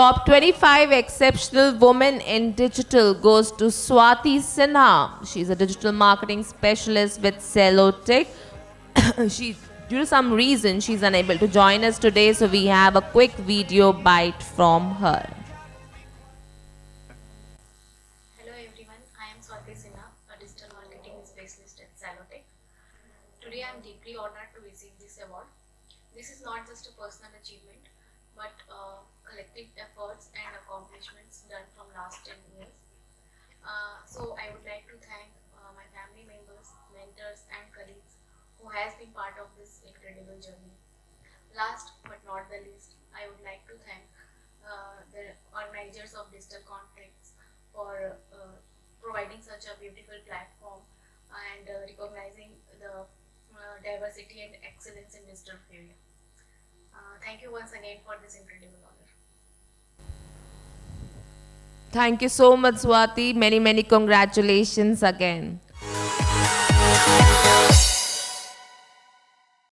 Top 25 Exceptional Women in Digital goes to Swati Sinha. She's a digital marketing specialist with Cellotech. Due to some reason, she's unable to join us today, so we have a quick video bite from her. Hello everyone, I am Swati Sinha, a digital marketing specialist at Cellotech. Today I am deeply honored to receive this award. This is not just a personal achievement, but collective efforts and accomplishments done from last 10 years. So I would like to thank my family members, mentors and colleagues who has been part of this incredible journey. Last but not the least, I would like to thank the organizers of DIGITALCONFEX for providing such a beautiful platform and recognizing the diversity and excellence in digital field. Thank you once again for this incredible honor. Thank you so much, Swati. Many congratulations again.